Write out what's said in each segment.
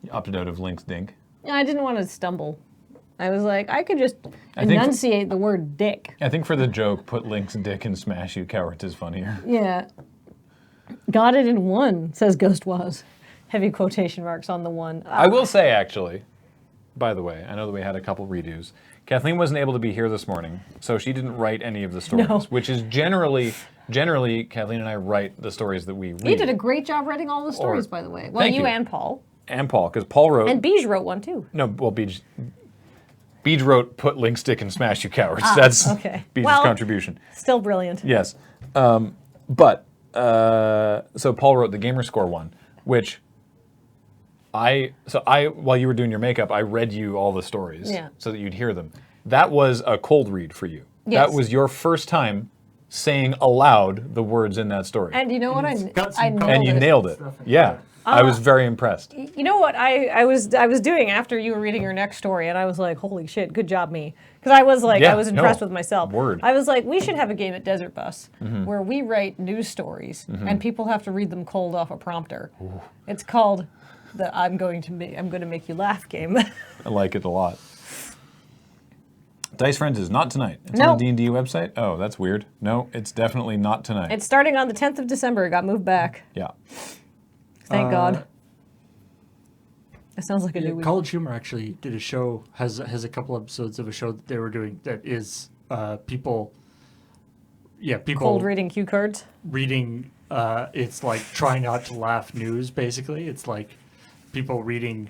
You opted out of Link's Dink. I didn't want to stumble. I was like, I could just enunciate the word dick. I think for the joke, put Link's dick in Smash You Cowards is funnier. Yeah. Got it in one, says Ghost Waz. Heavy quotation marks on the one. I will say, actually, by the way, I know that we had a couple redos. Kathleen wasn't able to be here this morning, so she didn't write any of the stories, which is generally, Kathleen and I write the stories that we read. You did a great job writing all the stories, by the way. Well, you and Paul. And Paul, because Paul wrote... And Beej wrote one, too. No, well, Beej wrote, put Link's dick in Smash You Cowards. That's Beej's contribution. Still brilliant. Yes. So Paul wrote the Gamerscore one, which... while you were doing your makeup, I read you all the stories so that you'd hear them. That was a cold read for you. Yes. That was your first time saying aloud the words in that story. And you know what? I nailed and you nailed it. Yeah. I was very impressed. You know what I was doing after you were reading your next story, and I was like, holy shit, good job, me. Because I was like, I was impressed with myself. Word. I was like, we should have a game at Desert Bus where we write news stories and people have to read them cold off a prompter. Ooh. It's called the I'm going to make you laugh game. I like it a lot. Dice Friends is not tonight. It's on the D&D website? Oh, that's weird. No, it's definitely not tonight. It's starting on the 10th of December. It got moved back. Yeah. Thank God. That sounds like a new week. College Humor actually did a show, has a couple episodes of a show that they were doing that is people cold reading cue cards. Reading, it's like try not to laugh news, basically. It's like people reading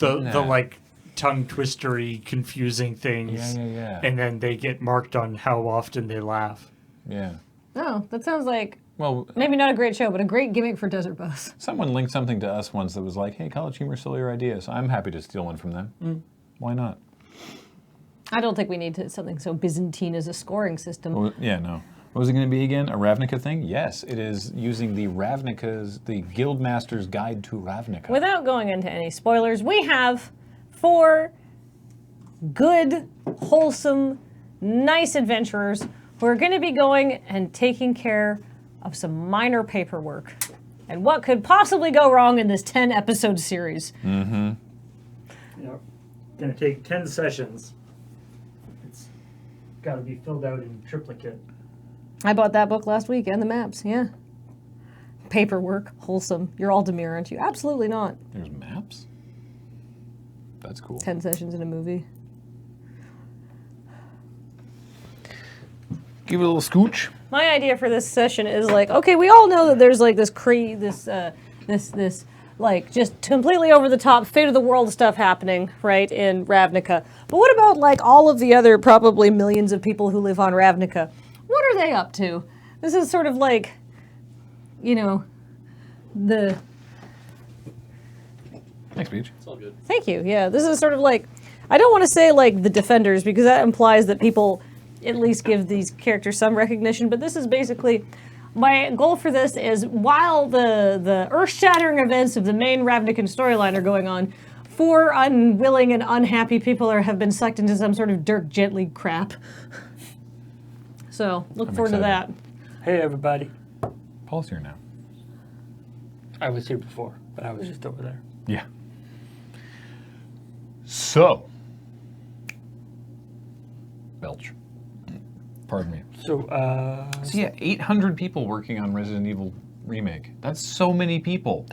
the like tongue twistery, confusing things. And then they get marked on how often they laugh. Yeah. Oh, that sounds like maybe not a great show, but a great gimmick for Desert Bus. Someone linked something to us once that was like, hey, College Humor stole your idea, so I'm happy to steal one from them. Why not? I don't think we need something so Byzantine as a scoring system. Well, yeah, no. What was it going to be again? A Ravnica thing? Yes, it is using the Guildmaster's Guide to Ravnica. Without going into any spoilers, we have 4 good, wholesome, nice adventurers who are going to be going and taking care of some minor paperwork. And what could possibly go wrong in this 10-episode series? Mm-hmm. Going to take 10 sessions. It's got to be filled out in triplicate. I bought that book last week and the maps, yeah. Paperwork, wholesome. You're Aldemir, aren't you? Absolutely not. There's maps? That's cool. 10 sessions in a movie. Give it a little scooch. My idea for this session is like, okay, we all know that there's like this like just completely over the top fate of the world stuff happening, right, in Ravnica. But what about like all of the other probably millions of people who live on Ravnica? What are they up to? This is sort of like, the... Thanks, Beach. It's all good. Thank you, yeah. This is sort of like, I don't want to say like the Defenders because that implies that people at least give these characters some recognition, but this is basically, my goal for this is while the earth-shattering events of the main Ravnican storyline are going on, 4 unwilling and unhappy people have been sucked into some sort of Dirk Gently crap. So, look forward to that. Hey, everybody. Paul's here now. I was here before, but I was just over there. Yeah. So. Belch. Pardon me. So, yeah, 800 people working on Resident Evil Remake. That's so many people.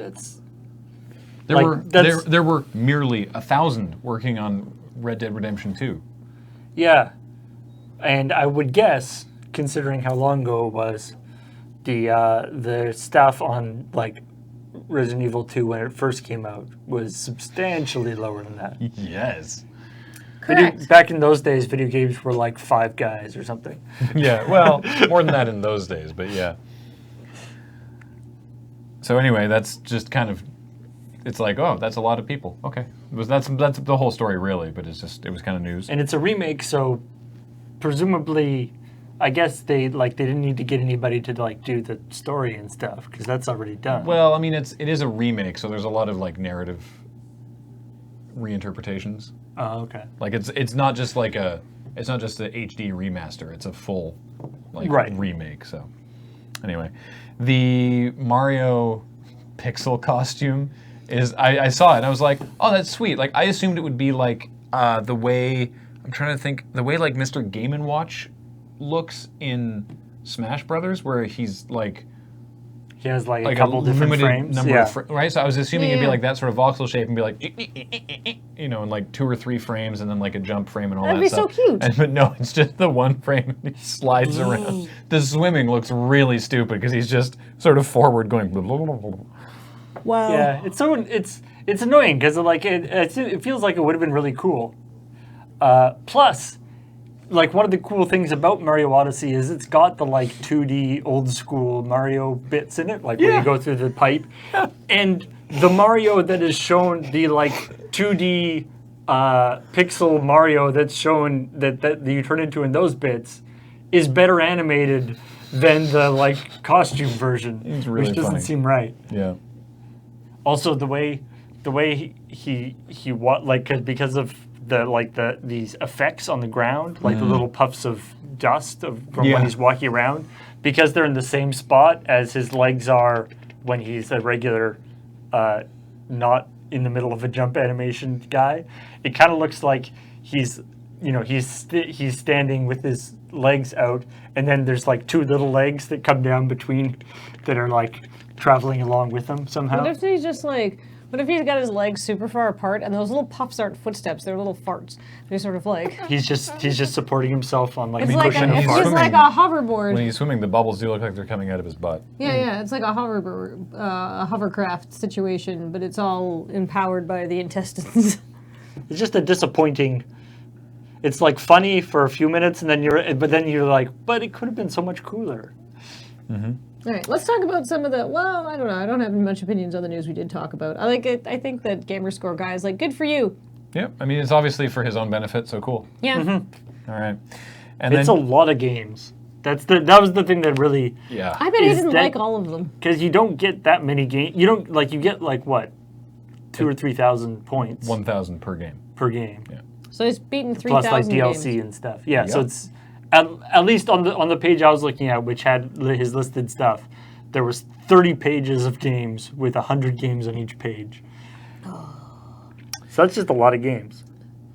There were merely 1,000 working on Red Dead Redemption 2. Yeah. And I would guess, considering how long ago it was, the staff on like Resident Evil 2 when it first came out was substantially lower than that. Yes. Back in those days, video games were like 5 guys or something. Yeah, well, more than that in those days, but yeah. So anyway, that's just kind of, it's like, oh, that's a lot of people. Okay, that's the whole story really, but it was kind of news. And it's a remake, so presumably, I guess they didn't need to get anybody to like do the story and stuff because that's already done. Well, I mean, it is a remake, so there's a lot of like narrative reinterpretations. Oh, okay. Like it's not just like it's not just a HD remaster. It's a full remake. So anyway, the Mario pixel costume is I saw it and I was like, oh, that's sweet. Like I assumed it would be like the way I'm trying to think the way like Mr. Game & Watch looks in Smash Brothers, where he's like. He has like a couple different frames. Number of right? So I was assuming it'd be like that sort of voxel shape and be like, you know, in like 2 or 3 frames and then like a jump frame and all That'd that stuff. That'd be so cute. but no, it's just the one frame and he slides around. The swimming looks really stupid because he's just sort of forward going. Blah, blah, blah, blah. Wow. Yeah, it's annoying because like it feels like it would have been really cool. Plus, like one of the cool things about Mario Odyssey is it's got the like 2D old school Mario bits in it, like where you go through the pipe, and the Mario that is shown, the like 2D pixel Mario that's shown that you turn into in those bits, is better animated than the like costume version, really which doesn't funny. seem right. Yeah. Also, the way he because of these effects on the ground, like the little puffs of dust from when he's walking around, because they're in the same spot as his legs are when he's a regular, not in the middle of a jump animation guy. It kind of looks like he's standing with his legs out, and then there's like 2 little legs that come down between that are like traveling along with him somehow. What if he's just like? What if he's got his legs super far apart and those little puffs aren't footsteps? They're little farts. They're sort of like. He's just supporting himself on like It's a like cushion a, of it's farts. just like a hoverboard. When he's swimming, the bubbles do look like they're coming out of his butt. Yeah, it's like a hoverboard, a hovercraft situation, but it's all empowered by the intestines. It's just a disappointing. It's like funny for a few minutes, and then you're like, but it could have been so much cooler. Mm-hmm. All right, let's talk about some of the. Well, I don't know. I don't have much opinions on the news we did talk about. I like it. I think that Gamerscore guy is like, good for you. Yeah, I mean, it's obviously for his own benefit, so cool. Yeah. Mm-hmm. All right. And It's then, a lot of games. That was the thing that really. yeah. I bet he Is didn't that- like all of them. Because you don't get that many games. You don't you get like what, 2,000 or 3,000 points 1,000 per game. per game, Yeah. So he's beaten 3,000 plus like DLC games. and stuff. Yeah, so Yep. it's at least on the page I was looking at, which had his listed stuff, there was 30 pages of games with 100 games on each page. So that's just a lot of games.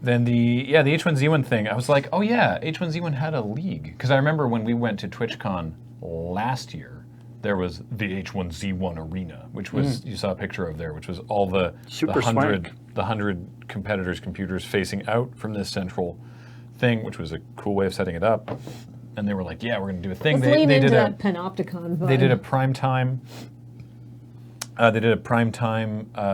Then the H1Z1 thing, I was like, oh yeah, H1Z1 had a league. Because I remember when we went to TwitchCon last year, there was the H1Z1 arena, which was, you saw a picture of there, which was all the Super 100 competitors' computers facing out from this central thing, which was a cool way of setting it up. And they were like, yeah, we're going to do a thing. Let's lean they into did that Panopticon vibe. They did a prime time.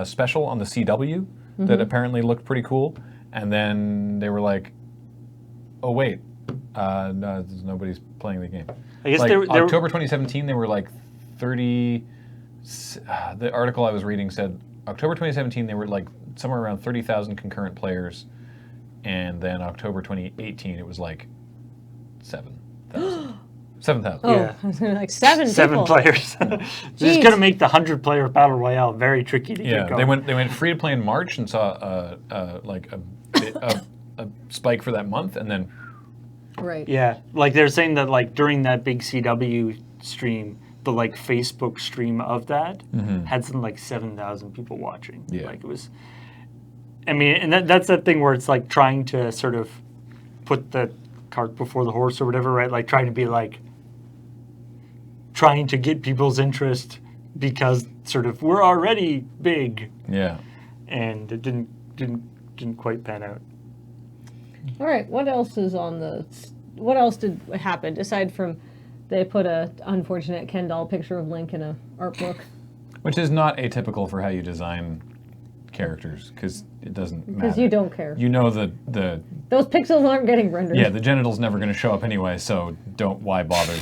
Special on the CW that apparently looked pretty cool, and then they were like, "Oh wait, no, nobody's playing the game." I guess like they were October 2017, they were like 30. The article I was reading said October 2017 they were like somewhere around 30,000 concurrent players, and then October 2018 it was like 7,000. 7,000. Oh, Yeah. I was gonna like seven people. players. This is going to make the 100-player battle royale very tricky to get going. They went free to play in March and saw a spike for that month, and then Right. Yeah, like they're saying that like during that big CW stream, the like Facebook stream of that had something like 7,000 people watching. Yeah. Like it was. I mean, and that's that thing where it's like trying to sort of put the cart before the horse or whatever, right? Like trying to be like trying to get people's interest because sort of we're already big, yeah. and it didn't quite pan out. All right. What else is on the? What else did happen aside from they put a unfortunate Ken doll picture of Link in a art book? Which is not atypical for how you design characters, because it doesn't matter. Because you don't care. You know the Those pixels aren't getting rendered. yeah, the genital's never going to show up anyway, so why bother?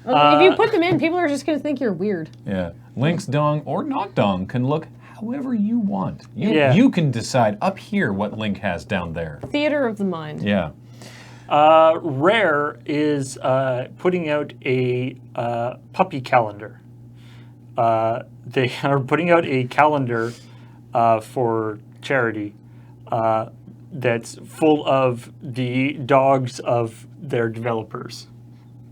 If you put them in, people are just going to think you're weird. Yeah. Link's dong or not dong can look however you want. Yeah. You can decide up here what Link has down there. Theater of the mind. Yeah. Rare is putting out a puppy calendar. They are putting out a calendar for charity that's full of the dogs of their developers,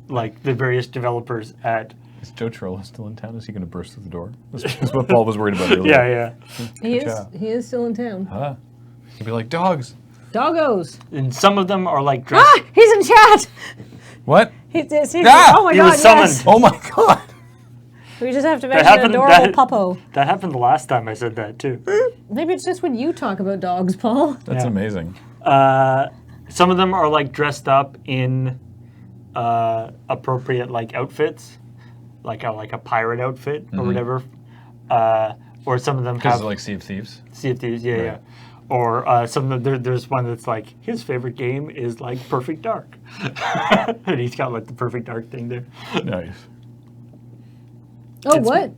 like the various developers at Is Joe Trollo still in town? Is he going to burst through the door? That's what Paul was worried about earlier. Yeah. He is still in town. Huh? He'd be like, dogs. Doggos. And some of them are like dressed. Ah, he's in chat. What? He's Ah! oh my He god, was summoned. yes. Oh my god. We just have to mention adorable puppo. That happened the last time I said that too. Maybe it's just when you talk about dogs, Paul. That's Yeah. amazing. Some of them are like dressed up in appropriate like outfits, like a pirate outfit or whatever. Or some of them Because have like Sea of Thieves. Sea of Thieves, yeah, Right. yeah. Or some of them, there's one that's like his favorite game is like Perfect Dark, and he's got like the Perfect Dark thing there. Nice. Oh, what?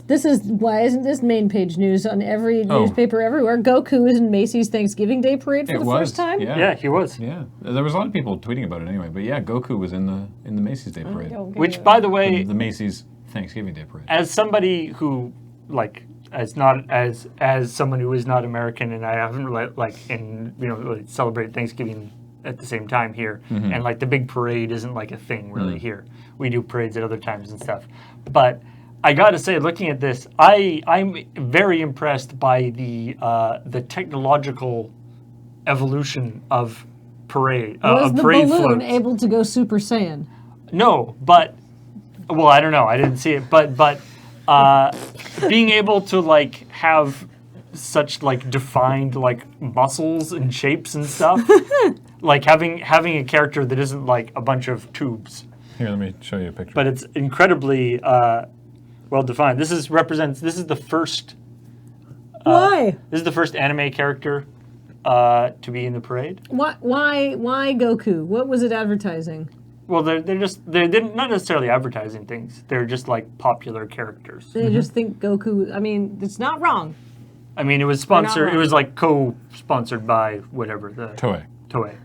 This is why isn't this main page news on every newspaper everywhere? Goku is in Macy's Thanksgiving Day parade for the first time. Yeah. Yeah, he was. Yeah. There was a lot of people tweeting about it anyway, but yeah, Goku was in the Macy's Day Parade. Which, by the way, The Macy's Thanksgiving Day Parade. as somebody who like as someone who is not American and I haven't like celebrate Thanksgiving at the same time here, and like the big parade isn't like a thing really here. We do parades at other times and stuff, but I got to say, looking at this, I'm very impressed by the technological evolution of parade. Was of the parade balloon floats. able to go Super Saiyan? No, but well, I don't know. I didn't see it, but being able to like have such like defined like muscles and shapes and stuff, like having a character that isn't like a bunch of tubes, Here, let me show you a picture. but it's incredibly well defined. This is the first. Why? This is the first anime character to be in the parade. Why Goku? What was it advertising? Well, they're not necessarily advertising things. They're just like popular characters. They just think Goku. I mean, it's not wrong. I mean, it was sponsored. It was like co-sponsored by whatever the Toei. Toei.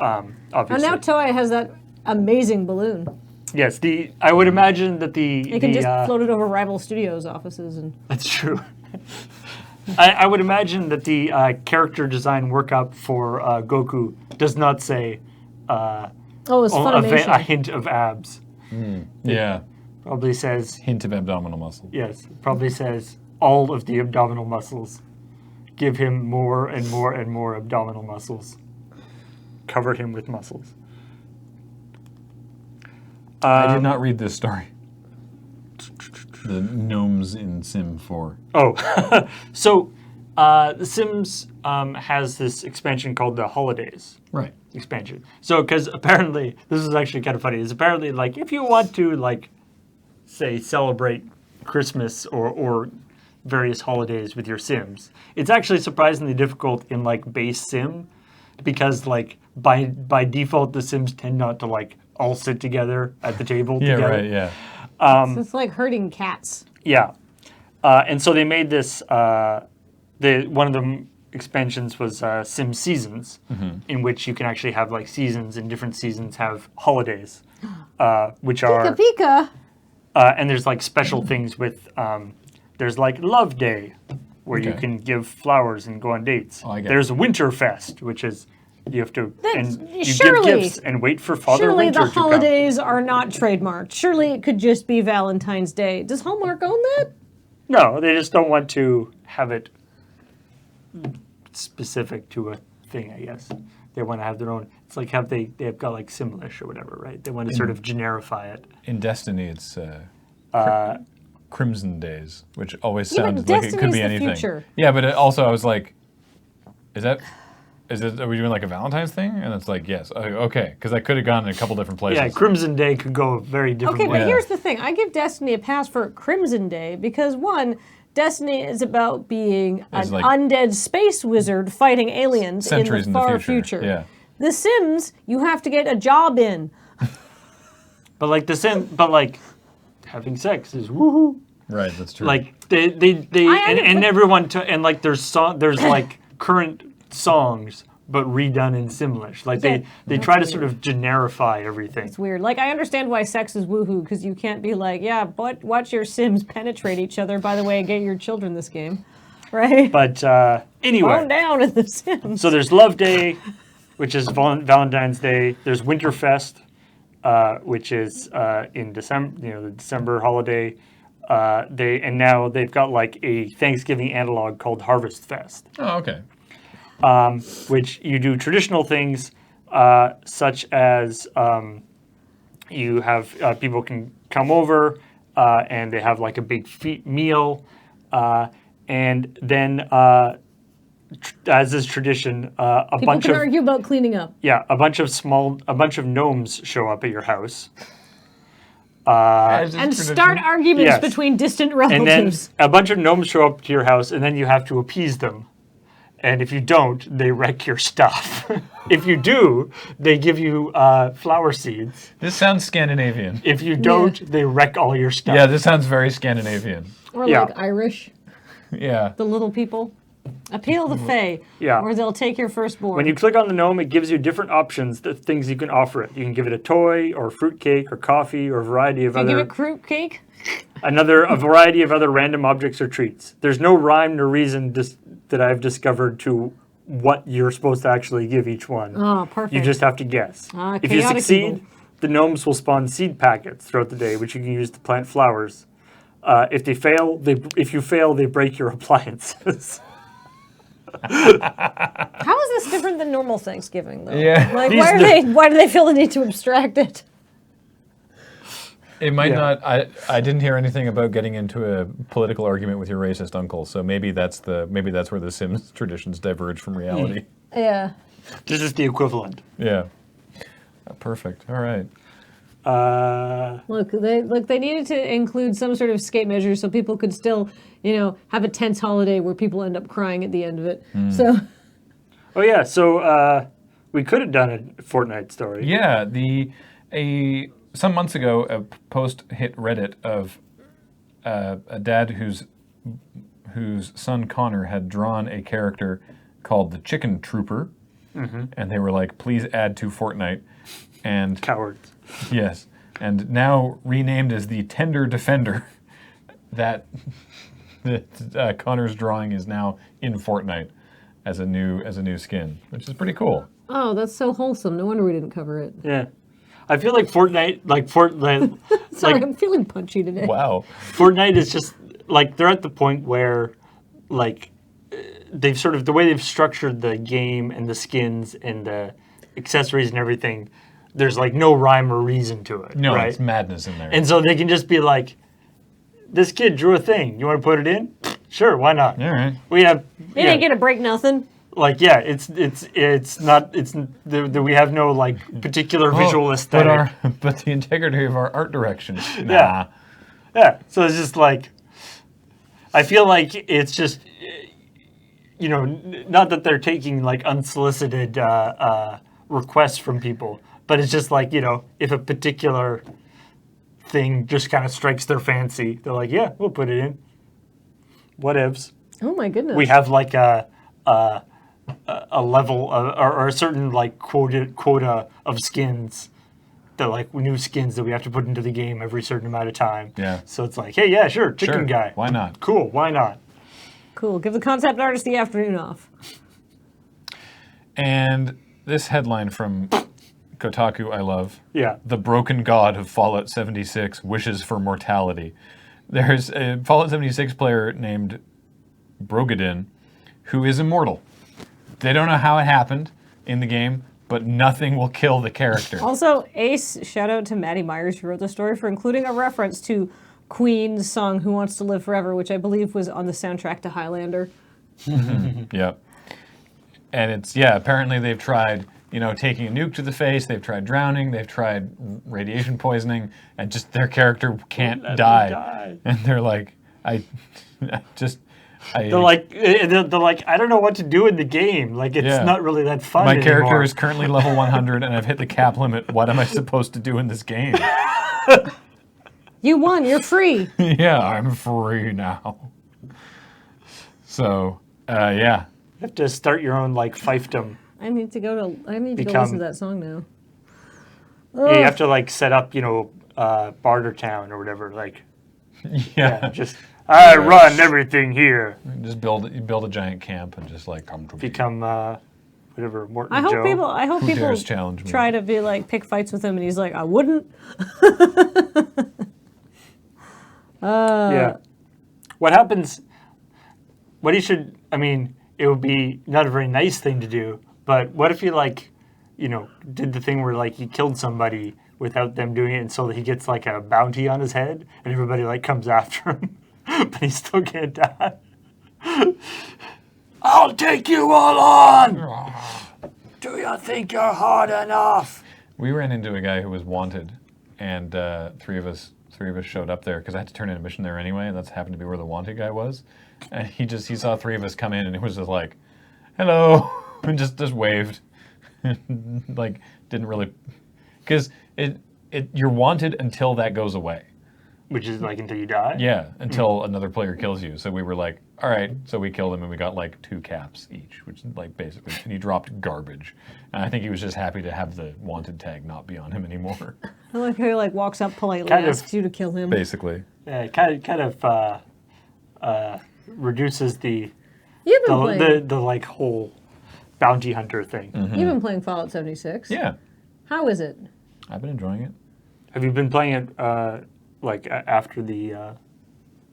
And Obviously. now Toei has that amazing balloon. Yes, I would imagine that They can just float it over rival studios' offices and. That's true. I would imagine that the character design workup for Goku does not say Oh, it's Funimation. a hint of abs. Yeah. Probably says Hint of abdominal muscle. yes. Probably says all of the abdominal muscles. Give him more and more and more abdominal muscles. Cover him with muscles. I did not read this story. The gnomes in Sim 4. Oh, so The Sims has this expansion called the Holidays Right. expansion. So, because apparently, this is actually kind of funny. It's apparently like if you want to like, say, celebrate Christmas or various holidays with your Sims, it's actually surprisingly difficult in like base Sim, because like by default the Sims tend not to like all sit together at the table Yeah, together. right, yeah. So it's like herding cats. Yeah, and so they made this. One of the expansions was Sim Seasons, in which you can actually have like seasons, and different seasons have holidays, which are Pika Pika. and there's like special things with. There's like Love Day, where you Okay. can give flowers and go on dates. Oh, I get There's Winterfest, which is you have to and you surely- give gifts and wait for Father Surely Winter the to come. holidays are not trademarked. Surely it could just be Valentine's Day. Does Hallmark own that? No, they just don't want to have it specific to a thing, I guess. They want to have their own. It's like they've got like Simlish or whatever, right? They want to sort of generify it. In Destiny, it's Crimson Days, which always Yeah, but sounds like it could Destiny's be the anything. future. Yeah, but also I was like, are we doing like a Valentine's thing? And it's like, yes. Okay, because I could have gone in a couple different places. Yeah, Crimson Day could go a very different Okay, way. but here's the thing. I give Destiny a pass for Crimson Day because, one, Destiny is about being an It's like- undead space wizard fighting aliens in Centuries the far future. Yeah. The Sims, you have to get a job in. But like having sex is woohoo. Right, that's true. Like and everyone and like there's like current songs but redone in Simlish. Like they try to sort of generify everything. It's weird. Like, I understand why sex is woohoo, because you can't be like, yeah, but watch your Sims penetrate each other, by the way, and get your children this game. Right? But anyway. Calm down in The Sims. So there's Love Day, which is Valentine's Day. There's Winterfest, which is in December, the December holiday. Now they've got like a Thanksgiving analog called Harvest Fest. Oh, okay. Which you do traditional things such as you have people can come over and they have like a big meal, and then as is tradition, People can argue about cleaning up. a bunch of gnomes show up at your house. And start arguments Yes. between distant And then relatives. a bunch of gnomes show up to your house, and then you have to appease them. And if you don't, they wreck your stuff. If you do, they give you flower seeds. This sounds Scandinavian. If you don't, they wreck all your stuff. Yeah, this sounds very Scandinavian. Or yeah. like Irish, Yeah. the little people. Appeal the Fae, Yeah. or they'll take your firstborn. When you click on the gnome, it gives you different options, the things you can offer it. You can give it a toy, or fruitcake, or coffee, or a variety of you give other it fruit cake? a variety of other random objects or treats. There's no rhyme nor reason that I've discovered to what you're supposed to actually give each one. Oh, perfect. You just have to guess. If you chaotic succeed, evil. the gnomes will spawn seed packets throughout the day, which you can use to plant flowers. If you fail, they break your appliances. How is this different than normal Thanksgiving, though? Yeah. Like, why do they feel the need to abstract it? It might Yeah. not. I didn't hear anything about getting into a political argument with your racist uncle. So maybe that's where the Sims traditions diverge from reality. Yeah. This is the equivalent. Yeah. Perfect. All right. Look, they needed to include some sort of escape measure so people could still, have a tense holiday where people end up crying at the end of it. So. Oh yeah, so we could have done a Fortnite story. Yeah. Some months ago, a post hit Reddit of a dad whose son Connor had drawn a character called the Chicken Trooper, and they were like, "Please add to Fortnite." And Cowards. yes, and now renamed as the Tender Defender. That Connor's drawing is now in Fortnite as a new skin, which is pretty cool. Oh, that's so wholesome. No wonder we didn't cover it. Yeah. I feel like Fortnite, Sorry, I'm feeling punchy today. Wow. Fortnite is just like they're at the point where, like, they've sort of the way they've structured the game and the skins and the accessories and everything. There's like no rhyme or reason to it. No, right? it's madness in there. And so they can just be like, "This kid drew a thing. You want to put it in? Sure, why not?" All right. We have. You ain't gonna break nothing. Like we have no like particular visual aesthetic. But the integrity of our art direction. Nah. Yeah. Yeah, so it's just like, I feel like it's just, not that they're taking like unsolicited requests from people, but it's just like, if a particular thing just kind of strikes their fancy, they're like, yeah, we'll put it in. Whatevs. Oh my goodness. We have like a level or a certain like quota of skins. They're like new skins that we have to put into the game every certain amount of time. Yeah. So it's like, hey, yeah, sure, chicken Sure. guy. Why not? Cool, why not? Cool. Give the concept artist the afternoon off. And this headline from Kotaku I love. Yeah. The broken god of Fallout 76 wishes for mortality. There's a Fallout 76 player named Brogadin who is immortal. They don't know how it happened in the game, but nothing will kill the character. Also, Ace, shout out to Maddie Myers, who wrote the story, for including a reference to Queen's song Who Wants to Live Forever, which I believe was on the soundtrack to Highlander. Yeah. And it's, apparently they've tried, taking a nuke to the face, they've tried drowning, they've tried radiation poisoning, and just their character can't die. And they're like, They're like, I don't know what to do in the game. Like, it's not really that fun My anymore. character is currently level 100 and I've hit the cap limit. What am I supposed to do in this game? You won. You're free. Yeah, I'm free now. So, yeah. You have to start your own, like, fiefdom. I need to go listen to that song now. Yeah, you have to, like, set up, Barter Town or whatever. Like, just... I run everything here. Just build a giant camp and just like come to me. Become whatever Morton I hope Joe. I hope Who people dares challenge me? try to be like pick fights with him, and he's like, I wouldn't. Yeah. What happens? What he should. I mean, it would be not a very nice thing to do. But what if he did the thing where like he killed somebody without them doing it, and so that he gets like a bounty on his head, and everybody like comes after him, but he still can't die. I'll take you all on. Do you think you're hard enough? We ran into a guy who was wanted, and three of us showed up there because I had to turn in a mission there anyway, and that's happened to be where the wanted guy was. And he saw three of us come in, and it was just like, "Hello," and just waved, like didn't really, because you're wanted until that goes away. Which is like until you die? Yeah, until another player kills you. So we were like, all right. So we killed him and we got like 2 caps each, which is like basically, and he dropped garbage. And I think he was just happy to have the wanted tag not be on him anymore. I like how he like walks up politely, Kind of. asks you to kill him. Basically. Yeah, it kind of reduces the You've been playing. the like whole bounty hunter thing. You've been playing Fallout 76. Yeah, How is it? I've been enjoying it. Have you been playing it after the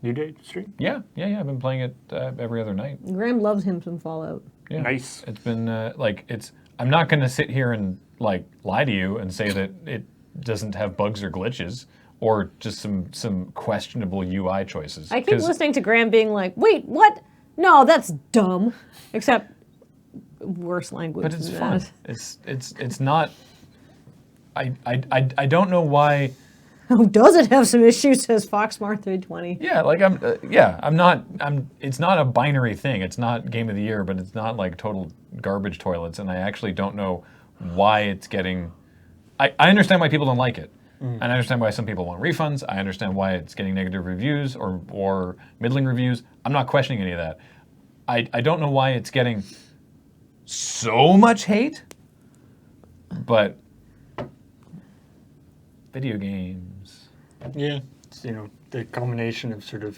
New Day stream? Yeah. I've been playing it every other night. Graham loves him some Fallout. Yeah. Nice. It's been I'm not going to sit here and like lie to you and say that it doesn't have bugs or glitches or just some questionable UI choices. I keep listening to Graham being like, wait, what? No, that's dumb. Except worse language But it's than fun. that. It's not. I don't know why. Oh, does it have some issues, says Foxmar 320. Yeah, like it's not a binary thing. It's not game of the year, but it's not like total garbage toilets. And I actually don't know why it's getting. I understand why people don't like it. And I understand why some people want refunds. I understand why it's getting negative reviews or middling reviews. I'm not questioning any of that. I don't know why it's getting so much hate, but video games. Yeah, it's, the culmination of sort of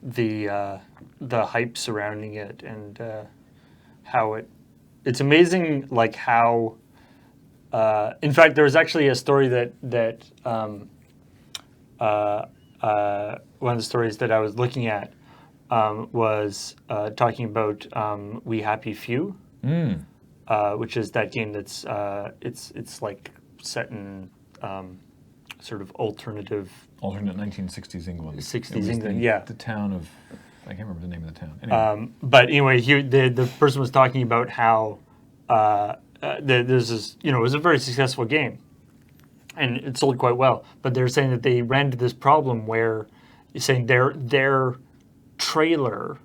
the hype surrounding it and how it's amazing, like how. In fact, there was actually a story that one of the stories that I was looking at was talking about We Happy Few, which is that game that's it's like set in sort of alternate 1960s England. 60s England, yeah. The town of, I can't remember the name of the town. Anyway. But anyway, the person was talking about how there's this, it was a very successful game, and it sold quite well. But they're saying that they ran into this problem where you're saying their trailer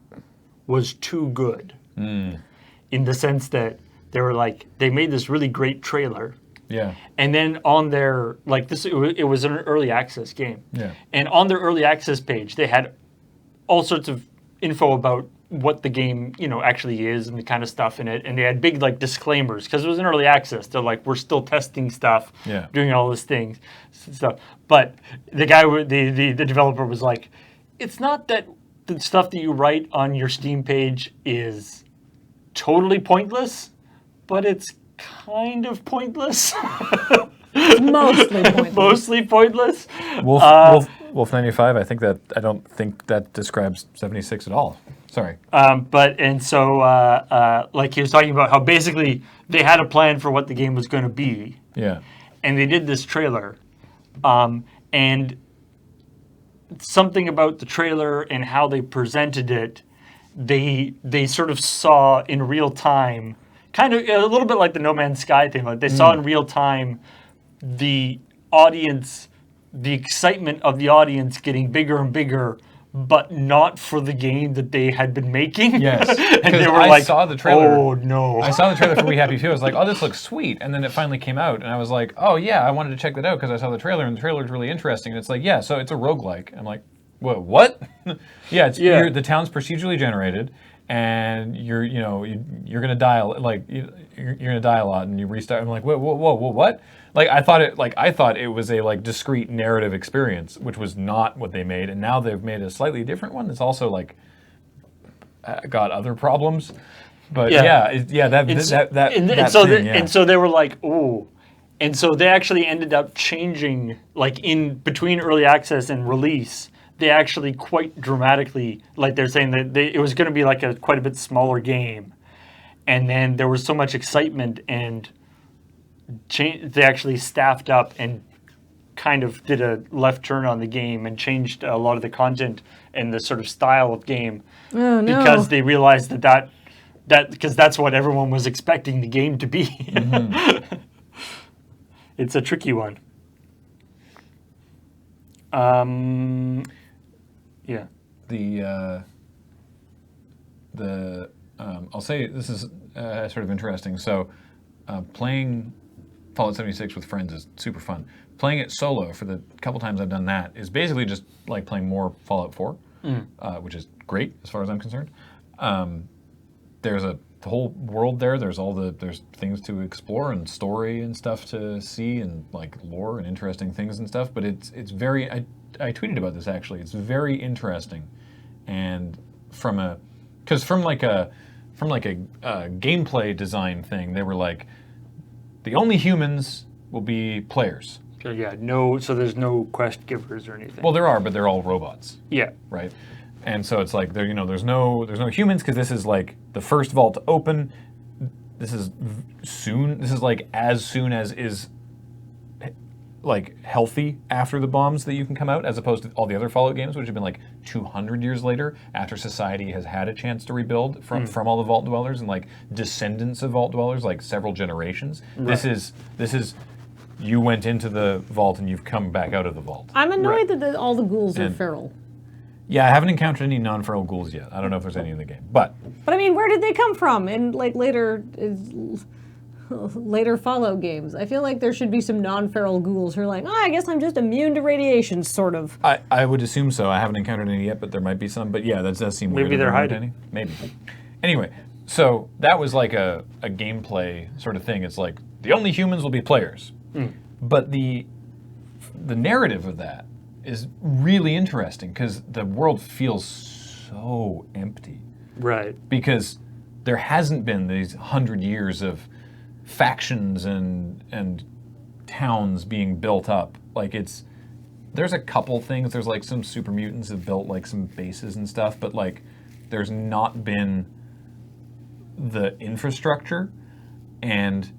was too good, in the sense that they were like they made this really great trailer. Yeah. And then on their, like this, it was an early access game. Yeah. And on their early access page, they had all sorts of info about what the game, actually is and the kind of stuff in it. And they had big, like, disclaimers because it was an early access. They're like, we're still testing stuff, doing all these things, stuff. But the guy, the developer was like, it's not that the stuff that you write on your Steam page is totally pointless, but it's kind of pointless. Mostly pointless. Mostly pointless. Wolf 95. I don't think that describes 76 at all. Sorry. Like he was talking about how basically they had a plan for what the game was going to be. Yeah. And they did this trailer, and something about the trailer and how they presented it, they sort of saw in real time. Kind of a little bit like the No Man's Sky thing. Like they saw in real time the audience, the excitement of the audience getting bigger and bigger, but not for the game that they had been making. Yes. And they were I saw the trailer. Oh no. I saw the trailer for We Happy Few. I was like, oh, this looks sweet. And then it finally came out, and I was like, oh yeah, I wanted to check that out because I saw the trailer, and the trailer is really interesting. And it's like, yeah, so it's a roguelike. I'm like, what? Yeah, the town's procedurally generated. And you're gonna die you're gonna die a lot, and you restart. I'm like, whoa, what? Like I thought it was a like discrete narrative experience, which was not what they made. And now they've made a slightly different one that's also like got other problems. But and so they were like, oh. And so they actually ended up changing, like in between early access and release, they actually quite dramatically, like they're saying that it was going to be like a quite a bit smaller game. And then there was so much excitement and they actually staffed up and kind of did a left turn on the game and changed a lot of the content and the sort of style of game. Oh, no. Because they realized that because that's what everyone was expecting the game to be. Mm-hmm. It's a tricky one. Yeah. I'll say this is sort of interesting. So, playing Fallout 76 with friends is super fun. Playing it solo for the couple times I've done that is basically just like playing more Fallout 4, which is great as far as I'm concerned. There's the whole world there. There's things to explore and story and stuff to see and like lore and interesting things and stuff. But it's very. I tweeted about this actually. It's very interesting, and from a gameplay design thing, they were like, the only humans will be players. So so there's no quest givers or anything. Well, there are, but they're all robots. Yeah. Right. And so it's like there's no humans because this is like the first vault to open. This is soon. This is like as soon as is like healthy after the bombs that you can come out, as opposed to all the other Fallout games, which have been like 200 years later after society has had a chance to rebuild from all the Vault Dwellers and like descendants of Vault Dwellers, like several generations. Right. This is you went into the vault and you've come back out of the vault. I'm annoyed that all the ghouls are feral. Yeah, I haven't encountered any non-feral ghouls yet. I don't know if there's any in the game, but I mean, where did they come from in like later Fallout games? I feel like there should be some non-feral ghouls who are like, I guess I'm just immune to radiation, sort of. I would assume so. I haven't encountered any yet, but there might be some. But yeah, that does seem weird. Maybe they're hiding. Maybe. Anyway, so that was like a gameplay sort of thing. It's like the only humans will be players, but the narrative of that is really interesting because the world feels so empty. Right. Because there hasn't been these 100 years of factions and towns being built up. Like there's a couple things. There's like some super mutants have built like some bases and stuff, but like there's not been the infrastructure, and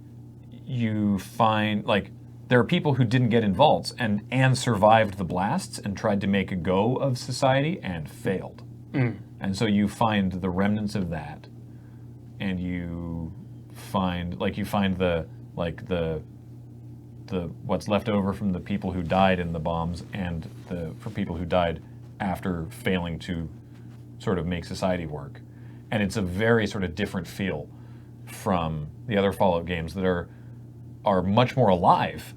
you find like there are people who didn't get in vaults and survived the blasts and tried to make a go of society and failed. And so you find the remnants of that, and you find the what's left over from the people who died in the bombs and for people who died after failing to sort of make society work. And it's a very sort of different feel from the other Fallout games that are much more alive,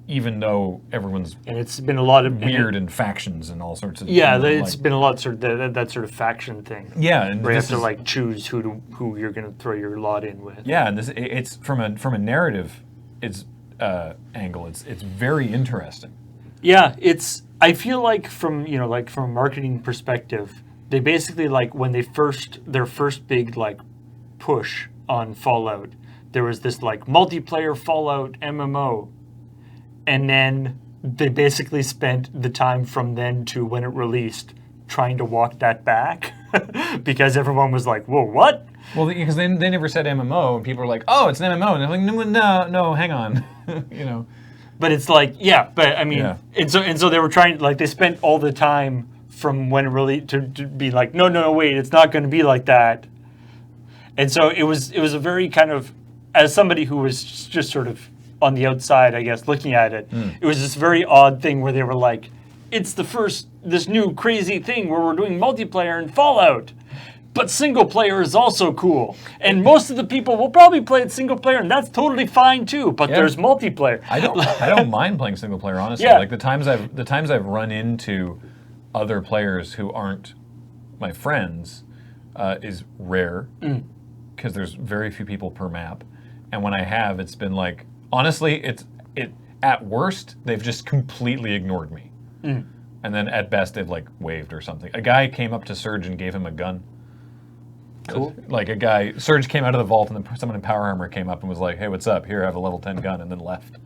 even though everyone's and it's been a lot of weird and factions and all sorts of it's been a lot sort of that sort of faction thing. Yeah, and where you have to like choose who you're going to throw your lot in with. Yeah, and it's from a narrative angle. It's very interesting. Yeah, I feel like from a marketing perspective, they basically like when their first big like push on Fallout, there was this like multiplayer Fallout MMO. And then they basically spent the time from then to when it released trying to walk that back because everyone was like, whoa, what? Well, because they never said MMO, and people were like, oh, it's an MMO. And they're like, no, hang on. But it's like, yeah, but I mean, yeah. and so they were trying, like they spent all the time from when it released to be like, no, wait, it's not going to be like that. And so it was a very kind of, as somebody who was just sort of on the outside, I guess, looking at it, it was this very odd thing where they were like, it's this new crazy thing where we're doing multiplayer in Fallout, but single player is also cool. And most of the people will probably play it single player, and that's totally fine too, but there's multiplayer. I don't mind playing single player, honestly. Yeah. Like the times I've run into other players who aren't my friends is rare, because there's very few people per map. And when I have, it's been like, honestly, it at worst, they've just completely ignored me. And then at best, they've like waved or something. A guy came up to Serge and gave him a gun. Cool. Like a guy, Surge came out of the vault, and then someone in Power Armor came up and was like, "Hey, what's up? Here, I have a level 10 gun," and then left.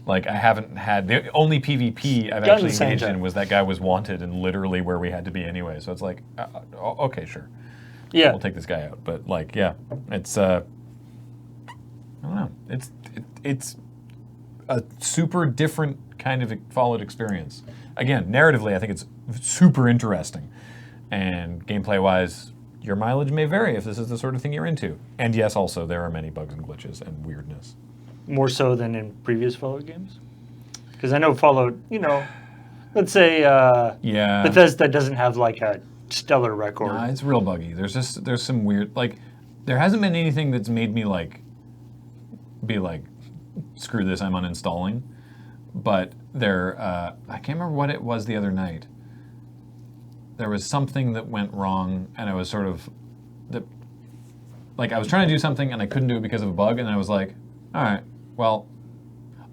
Like, I haven't had the only PvP I've actually engaged in was that guy was wanted and literally where we had to be anyway. So it's like, okay, sure, Yeah. we'll take this guy out. But like, yeah, it's I don't know, it's a super different kind of Fallout experience. Again, narratively, I think it's super interesting, and gameplay-wise, your mileage may vary if this is the sort of thing you're into. And yes, also, there are many bugs and glitches and weirdness. More so than in previous Fallout games? Because I know Fallout, let's say Yeah. Bethesda doesn't have like a stellar record. Nah, it's real buggy. There's some weird, like, there hasn't been anything that's made me be like, screw this, I'm uninstalling. But I can't remember what it was the other night. There was something that went wrong, and I was sort of, I was trying to do something, and I couldn't do it because of a bug, and I was like, all right, well,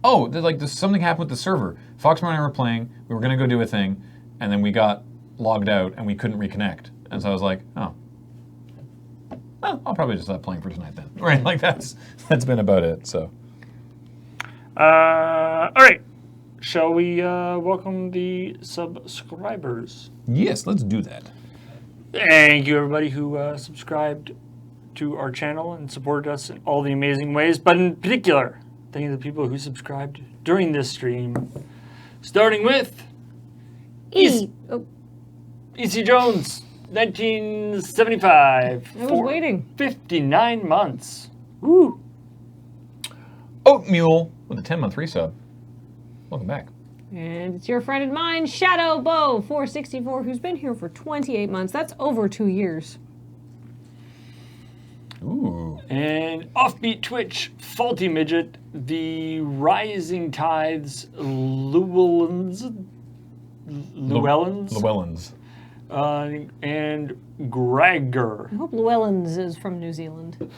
something happened with the server. Foxmore and I were playing, we were going to go do a thing, and then we got logged out, and we couldn't reconnect. And so I was like, oh, well, I'll probably just stop playing for tonight then. Right, like that's been about it, so. All right. Shall we welcome the subscribers? Yes, let's do that. Thank you, everybody who subscribed to our channel and supported us in all the amazing ways. But in particular, thank you to the people who subscribed during this stream. Starting with EC Jones, 1975. I was waiting. 59 months. Woo. Oatmule with a 10-month resub. Welcome back. And it's your friend and mine, Shadow Bow 464, who's been here for 28 months. That's over 2 years. Ooh. And Offbeat Twitch, Faulty Midget, the Rising Tides, Llewellyn's, and Gregor. I hope Llewellyn's is from New Zealand.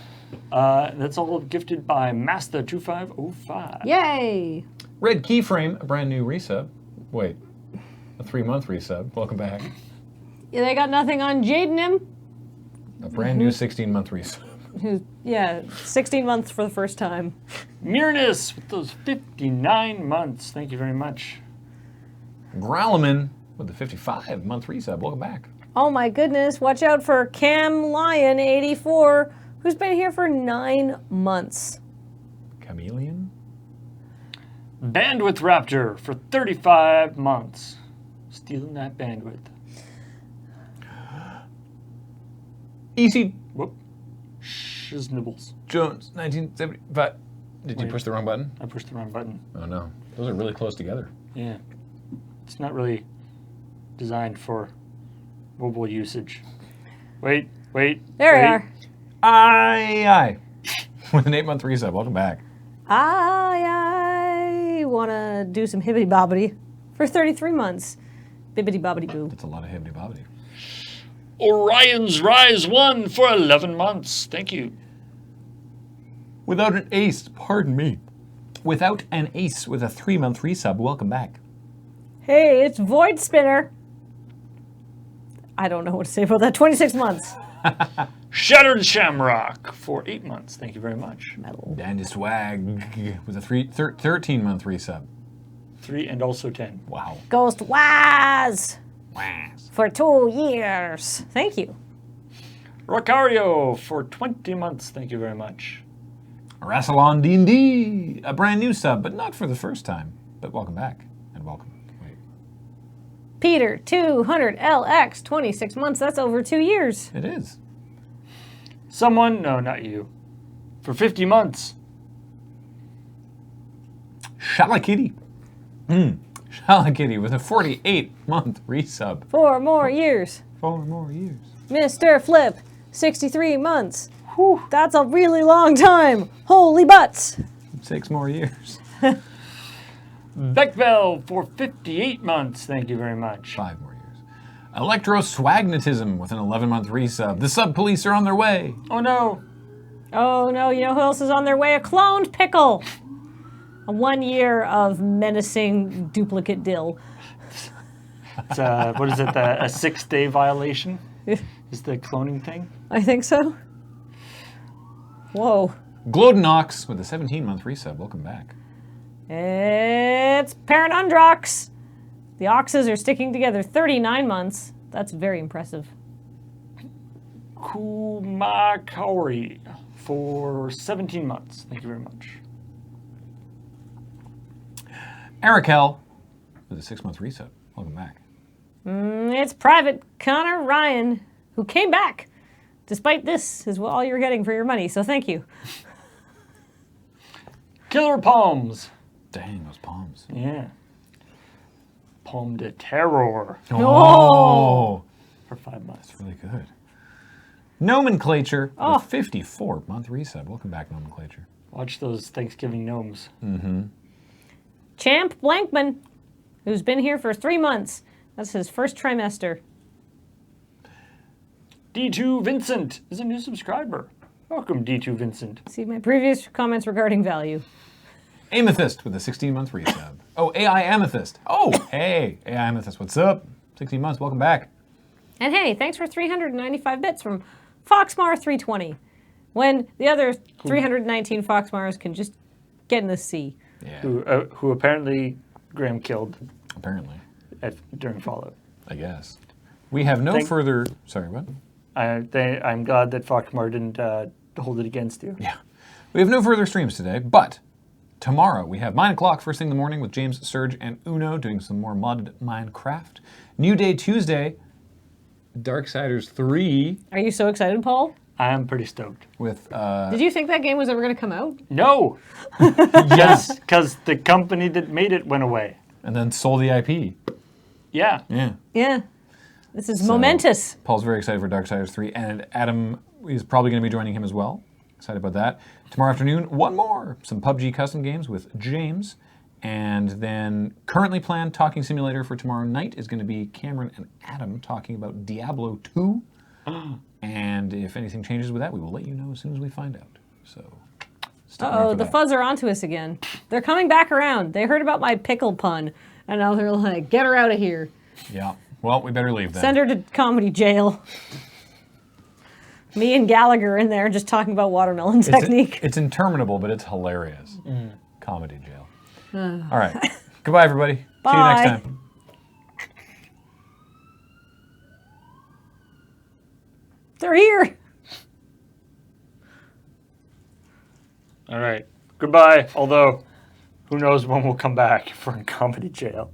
That's all gifted by Master2505. Yay! Red Keyframe, a brand new resub. Wait, a 3-month resub. Welcome back. Yeah, they got nothing on Jadenim. A brand new 16-month resub. 16 months for the first time. Mirnus with those 59 months. Thank you very much. Growlman with the 55-month resub. Welcome back. Oh my goodness, watch out for Cam Lion 84, who's been here for 9 months. Chameleon? Bandwidth Raptor for 35 months. Stealing that bandwidth. EC Whoop. Shiznibbles. Jones, 1975. Did you push the wrong button? I pushed the wrong button. Oh no. Those are really close together. Yeah. It's not really designed for mobile usage. Wait. There we are. Aye. With an 8-month resub. Welcome back. I want to do some hibbity bobbity for 33 months. Bibbity bobbity boo. That's a lot of hibbity bobbity. Orion's Rise 1 for 11 months. Thank you. Without an ace, pardon me. Without an ace with a 3-month resub. Welcome back. Hey, it's Void Spinner. I don't know what to say about that. 26 months. Shattered Shamrock for 8 months. Thank you very much. Metal. Dandy Swag with a 13-month resub. 3 and also 10. Wow. Ghost Waz Waz. for 2 years. Thank you. Rocario for 20 months. Thank you very much. Rassilon D&D, a brand new sub, but not for the first time. But welcome back, and welcome. Wait. Peter 200LX, 26 months. That's over 2 years. It is. Someone, no, not you, for 50 months. Shalakitty. Shalakitty with a 48-month resub. 4 more years. 4 more years. Mr. Flip, 63 months. Whew, that's a really long time. Holy butts. 6 more years. Beckbell for 58 months. Thank you very much. 5 more years. Electro Swagnetism with an 11-month resub. The sub police are on their way. Oh no. Oh no, you know who else is on their way? A cloned pickle. A 1 year of menacing duplicate dill. It's, what is it, a 6-day violation? is the cloning thing. I think so. Whoa. Glodenox with a 17-month resub. Welcome back. It's Parent Undrox. The oxes are sticking together 39 months. That's very impressive. Kumakori for 17 months. Thank you very much. Arakel with a 6-month resub. Welcome back. It's Private Connor Ryan, who came back. Despite this is all you're getting for your money, so thank you. Killer Palms. Dang, those palms. Yeah. Palm de Terror Oh! for 5 months. That's really good. Nomenclature, a 54-month resub. Welcome back, Nomenclature. Watch those Thanksgiving gnomes. Champ Blankman, who's been here for 3 months. That's his first trimester. D2 Vincent is a new subscriber. Welcome, D2 Vincent. See my previous comments regarding value. Amethyst with a 16-month resub. Oh, AI Amethyst. Oh, hey, AI Amethyst, what's up? 16 months, welcome back. And hey, thanks for 395 bits from Foxmar320. When the other 319 Foxmars can just get in the sea. Yeah, Who apparently Graham killed apparently. During Fallout. I guess. We have no further... Sorry, what? I'm glad that Foxmar didn't hold it against you. Yeah. We have no further streams today, but tomorrow we have 9 o'clock first thing in the morning with James, Serge, and Uno doing some more modded Minecraft. New Day Tuesday, Darksiders 3 Are you so excited, Paul? I am pretty stoked. with... Did you think that game was ever going to come out? No! Yes, because the company that made it went away. and then sold the IP. Yeah. Yeah. Yeah. This is momentous. Paul's very excited for Darksiders 3, and Adam is probably going to be joining him as well. Excited about that. Tomorrow afternoon, one more. Some PUBG custom games with James. And then currently planned talking simulator for tomorrow night is going to be Cameron and Adam talking about Diablo 2. And if anything changes with that, we will let you know as soon as we find out. So, stick around Uh-oh, for the that. fuzz are onto us again. They're coming back around. They heard about my pickle pun, and now they're like, get her out of here. Yeah. Well, we better leave then. Send her to comedy jail. Me and Gallagher in there just talking about watermelon technique. It's interminable, but it's hilarious. Comedy jail. All right. Goodbye, everybody. See you Bye. next time. They're here. All right. Goodbye. Although, who knows when we'll come back if we're in comedy jail.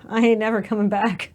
I ain't never coming back.